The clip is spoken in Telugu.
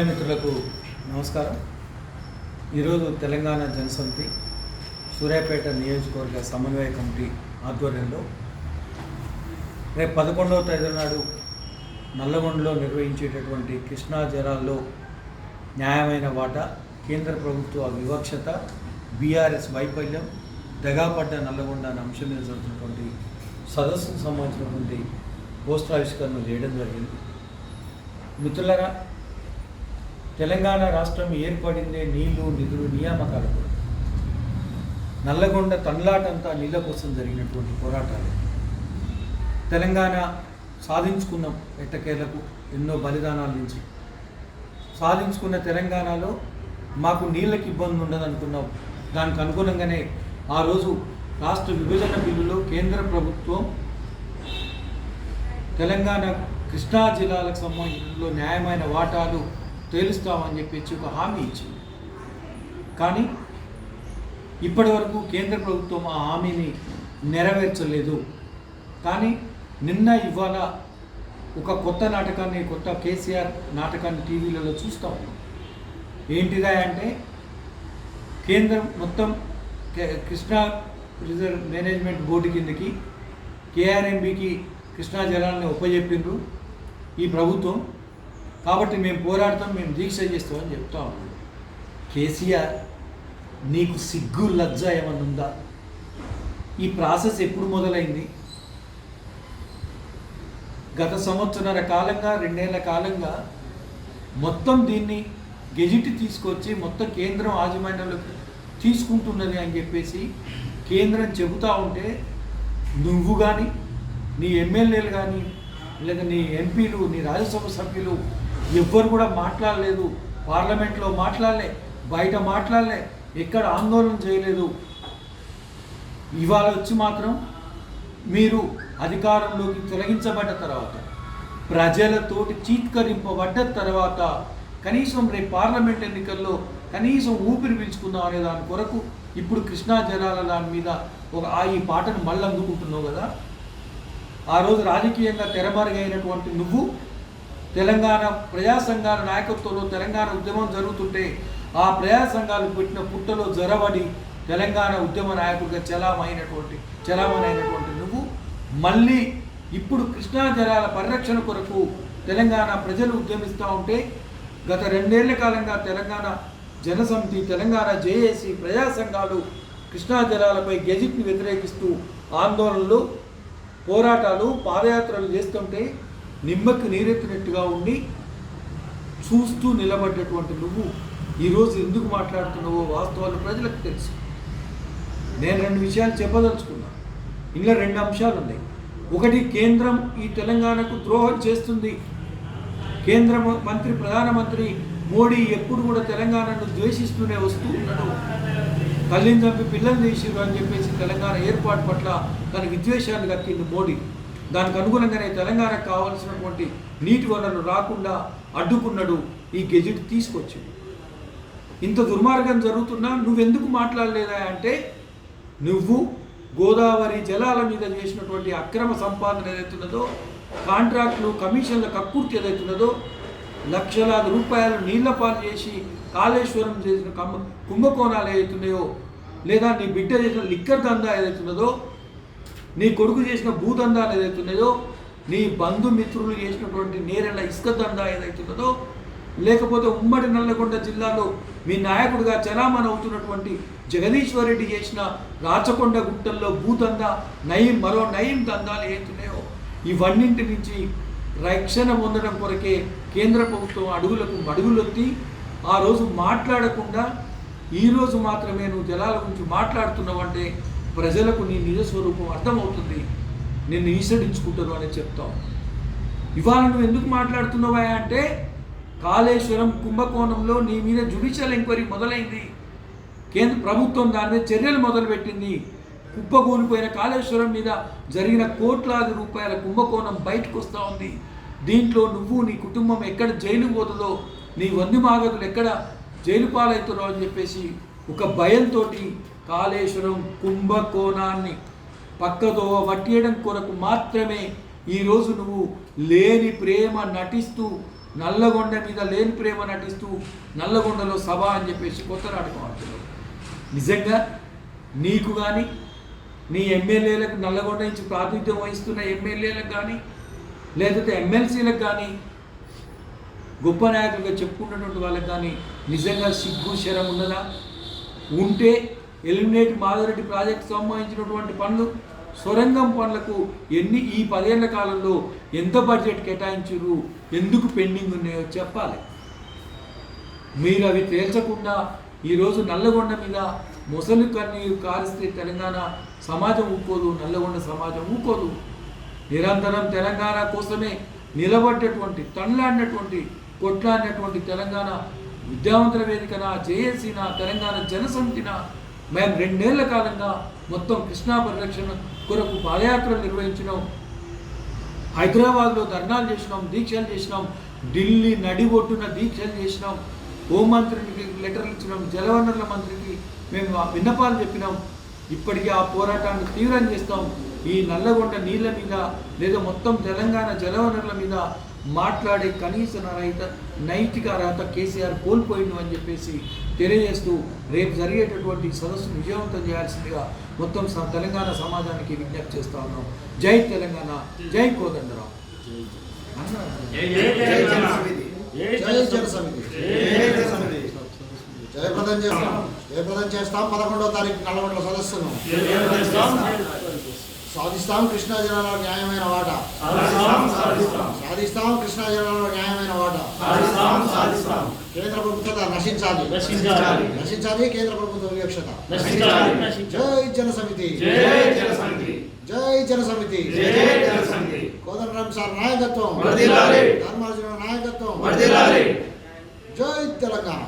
మీడియా మిత్రులకు నమస్కారం. ఈరోజు తెలంగాణ జనసమితి సూర్యాపేట నియోజకవర్గ సమన్వయ కమిటీ ఆధ్వర్యంలో రేపు 11వ తేదీ నాడు నల్లగొండలో నిర్వహించేటటువంటి కృష్ణా జలాల్లో న్యాయమైన వాటా, కేంద్ర ప్రభుత్వ వివక్షత, బీఆర్ఎస్ వైఫల్యం, దగాపడ్డ నల్లగొండ అనే అంశం మీద జరుగుతున్నటువంటి సదస్సుకు సంబంధించినటువంటి పోస్టర్ ఆవిష్కరణ చేయడం జరిగింది. మిత్రులారా, తెలంగాణ రాష్ట్రం ఏర్పడిందే నీళ్లు, నిధులు, నియామకాలకు. నల్లగొండ తన్లాటంతా నీళ్ళ కోసం జరిగినటువంటి పోరాటాలు. తెలంగాణ సాధించుకున్నాం ఎట్టకేలకు ఎన్నో బలిదానాల నుంచి. సాధించుకున్న తెలంగాణలో మాకు నీళ్ళకి ఇబ్బంది ఉండదు అనుకున్నాం. దానికి అనుగుణంగానే ఆ రోజు రాష్ట్ర విభజన బిల్లులో కేంద్ర ప్రభుత్వం తెలంగాణ కృష్ణా జిల్లాలకు సంబంధించిన న్యాయమైన వాటాలు తేలుస్తామని చెప్పేసి ఒక హామీ ఇచ్చింది. కానీ ఇప్పటి వరకు కేంద్ర ప్రభుత్వం ఆ హామీని నెరవేర్చలేదు. కానీ నిన్న ఇవాళ ఒక కొత్త నాటకాన్ని, కొత్త కేసీఆర్ నాటకాన్ని టీవీలలో చూస్తూ ఉన్నాం. ఏంటిదా అంటే, కేంద్రం మొత్తం కృష్ణా రిజర్వ్ మేనేజ్మెంట్ బోర్డు కిందకి కేఆర్ఎంబీకి కృష్ణా జలాలను ఉపజెప్పిండ్రు ఈ ప్రభుత్వం. కాబట్టి మేము పోరాడతాం, మేము దీక్ష చేస్తామని చెప్తా ఉన్నాం. కేసీఆర్, నీకు సిగ్గు లజ్జ ఏమన్నా ఉందా? ఈ ప్రాసెస్ ఎప్పుడు మొదలైంది? గత సంవత్సరాల కాలంగా, 2 ఏళ్ల కాలంగా మొత్తం దీన్ని గెజిట్ తీసుకొచ్చి మొత్తం కేంద్రం యాజమాన్యంలోకి తీసుకుంటున్నది అని చెప్పేసి కేంద్రం చెబుతూ ఉంటే, నువ్వు కానీ, నీ ఎమ్మెల్యేలు కానీ, లేదా నీ ఎంపీలు, నీ రాజ్యసభ సభ్యులు ఎవ్వరు కూడా మాట్లాడలేదు. పార్లమెంట్లో మాట్లాడలే, బయట మాట్లాడలే, ఎక్కడ ఆందోళన చేయలేదు. ఇవాళ వచ్చి మాత్రం మీరు అధికారంలోకి తొలగించబడ్డ తర్వాత, ప్రజలతోటి చీత్కరింపబడ్డ తర్వాత, కనీసం రేపు పార్లమెంట్ ఎన్నికల్లో కనీసం ఊపిరి పీల్చుకుందాం అనే దాని కొరకు ఇప్పుడు కృష్ణా జలాల దాని మీద ఈ పాటను మళ్ళీ అందుకుంటున్నావు కదా. ఆ రోజు రాజకీయంగా తెరమరుగైనటువంటి నువ్వు, తెలంగాణ ప్రజా సంఘాల నాయకత్వంలో తెలంగాణ ఉద్యమం జరుగుతుంటే ఆ ప్రజా సంఘాలు పెట్టిన పుట్టలో జరబడి తెలంగాణ ఉద్యమ నాయకుడిగా చలామణైనటువంటి నువ్వు మళ్ళీ ఇప్పుడు కృష్ణా జలాల పరిరక్షణ కొరకు తెలంగాణ ప్రజలు ఉద్యమిస్తూ ఉంటే, గత 2 ఏళ్ల కాలంగా తెలంగాణ జనసమితి, తెలంగాణ జేఏసీ, ప్రజా సంఘాలు కృష్ణా జలాలపై గెజిట్ని వ్యతిరేకిస్తూ ఆందోళనలు, పోరాటాలు, పాదయాత్రలు చేస్తుంటే నిమ్మకి నీరెత్తినట్టుగా ఉండి చూస్తూ నిలబడ్డటువంటి నువ్వు ఈరోజు ఎందుకు మాట్లాడుతున్నావో వాస్తవాలు ప్రజలకు తెలుసు. నేను 2 విషయాలు చెప్పదలుచుకున్నా. ఇందులో 2 అంశాలు ఉన్నాయి. ఒకటి, కేంద్రం ఈ తెలంగాణకు ద్రోహం చేస్తుంది. కేంద్ర మంత్రి, ప్రధానమంత్రి మోడీ ఎప్పుడు కూడా తెలంగాణను ద్వేషిస్తూనే వస్తూ ఉన్నాడు. తల్లిని చంపి పిల్లలు తీసిరు అని చెప్పేసి తెలంగాణ ఏర్పాటు పట్ల తన విద్వేషాన్ని కక్కింది మోడీ. దానికి అనుగుణంగానే తెలంగాణకు కావాల్సినటువంటి నీటి వనరులు రాకుండా అడ్డుకున్నాడు, ఈ గెజిట్ తీసుకొచ్చింది. ఇంత దుర్మార్గం జరుగుతున్నా నువ్వెందుకు మాట్లాడలేదా అంటే, నువ్వు గోదావరి జలాల మీద చేసినటువంటి అక్రమ సంపాదన ఏదైతున్నదో, కాంట్రాక్టులు, కమిషన్ల కక్కుర్తి ఏదైతున్నదో, లక్షలాది రూపాయలు నీళ్ల పాలు చేసి కాళేశ్వరం చేసిన కుంభకోణాలు ఏదైతున్నాయో, లేదా నీ బిడ్డ చేసిన లిక్కర్ దందా ఏదైతున్నదో, నీ కొడుకు చేసిన భూదందాలు ఏదైతున్నాయో, నీ బంధుమిత్రులు చేసినటువంటి నేరెళ్ళ ఇసుక దందా ఏదైతున్నదో, లేకపోతే ఉమ్మడి నల్లగొండ జిల్లాలో మీ నాయకుడిగా చలామణి అవుతున్నటువంటి జగదీశ్వర్ రెడ్డి చేసిన రాచకొండ గుట్టల్లో భూదందా, మరో నయం దందాలు ఏతున్నాయో, ఇవన్నింటి నుంచి రక్షణ పొందడం కొరకే కేంద్ర ప్రభుత్వం అడుగులొత్తి ఆ రోజు మాట్లాడకుండా ఈరోజు మాత్రమే నువ్వు జలాల గురించి మాట్లాడుతున్నావంటే ప్రజలకు నీ నిజస్వరూపం అర్థమవుతుంది, నిన్ను ఈసడించుకుంటారు అని చెప్తావు. ఇవాళ నువ్వు ఎందుకు మాట్లాడుతున్నావా అంటే, కాళేశ్వరం కుంభకోణంలో నీ మీద జ్యుడిషియల్ ఎంక్వైరీ మొదలైంది. కేంద్ర ప్రభుత్వం దాని మీద చర్యలు మొదలుపెట్టింది. కుప్పకూలిపోయిన కాళేశ్వరం మీద జరిగిన కోట్లాది రూపాయల కుంభకోణం బయటకు వస్తూ ఉంది. దీంట్లో నువ్వు, నీ కుటుంబం ఎక్కడ జైలుకు పోతుందో, నీ వంది మాగదులు ఎక్కడ జైలు పాలవుతారో అని చెప్పేసి ఒక భయంతో కాళేశ్వరం కుంభకోణాన్ని పక్కదోవ పట్టేయడం కొరకు మాత్రమే ఈరోజు నువ్వు లేని ప్రేమ నటిస్తూ నల్లగొండ మీద లేని ప్రేమ నటిస్తూ నల్లగొండలో సభ అని చెప్పేసి కొత్త నాటకం ఆడుతున్నారు. నిజంగా నీకు కానీ నీ ఎమ్మెల్యేలకు నల్లగొండ నుంచి ప్రాతినిధ్యం వహిస్తున్న ఎమ్మెల్యేలకు కానీ లేకపోతే ఎమ్మెల్సీలకు కానీ గొప్ప నాయకులుగా చెప్పుకున్నటువంటి వాళ్ళకి కానీ నిజంగా సిగ్గు శరం ఉన్నదా? ఉంటే ఎలిమినేట్ మాధవరెడ్డి ప్రాజెక్టు సంబంధించినటువంటి పనులు సొరంగం పనులకు ఈ 10 ఏళ్ల కాలంలో ఎంత బడ్జెట్ కేటాయించారు, ఎందుకు పెండింగ్ ఉన్నాయో చెప్పాలి. మీరు అవి తేల్చకుండా ఈరోజు నల్లగొండ మీద మొసలు కన్నీరు కారిస్తే తెలంగాణ సమాజం ఊకోదు, నల్లగొండ సమాజం ఊకోదు. నిరంతరం తెలంగాణ కోసమే నిలబడ్డటువంటి తనలాడినటువంటి కొట్లాడినటువంటి తెలంగాణ విద్యావంతుల వేదికన, జేఏసీన, తెలంగాణ జనసమితిన మేము 2 ఏళ్ల కాలంగా మొత్తం కృష్ణా పరిరక్షణ కొరకు పాదయాత్రలు నిర్వహించినాం. హైదరాబాద్లో ధర్నాలు చేసినాం, దీక్షలు చేసినాం, ఢిల్లీ నడిబొట్టున దీక్షలు చేసినాం, హోంమంత్రికి లెటర్లు ఇచ్చినాం, జలవనరుల మంత్రికి మేము విన్నపాలు చెప్పినాం. ఇప్పటికీ ఆ పోరాటాన్ని తీవ్రం చేస్తాం. ఈ నల్లగొండ నీళ్ళ మీద లేదా మొత్తం తెలంగాణ జలవనరుల మీద మాట్లాడే కనీస నైతిక అర్హత కేసీఆర్ కోల్పోయిండు అని చెప్పేసి తెలియజేస్తూ రేపు జరిగేటటువంటి సదస్సును విజయవంతం చేయాల్సిందిగా మొత్తం తెలంగాణ సమాజానికి విజ్ఞప్తి చేస్తా ఉన్నాం. జై తెలంగాణ, జై కోదండరాం. జయప్రదం చేస్తాం. 11వ తారీఖు నల్లగొండ సదస్సును సాధిస్తాం. కృష్ణా జిల్లాలో న్యాయమైన వాటా సాధిస్తాం. కృష్ణా జిల్లాలో న్యాయమైన వాటా కేంద్ర ప్రభుత్వం నశించాలి. కేంద్ర ప్రభుత్వ వివక్షత. జై జనసమితి, జై జనసమితి. కోదండరాం సార్ నాయకత్వం, ధర్మార్జున నాయకత్వం. జై తెలంగాణ.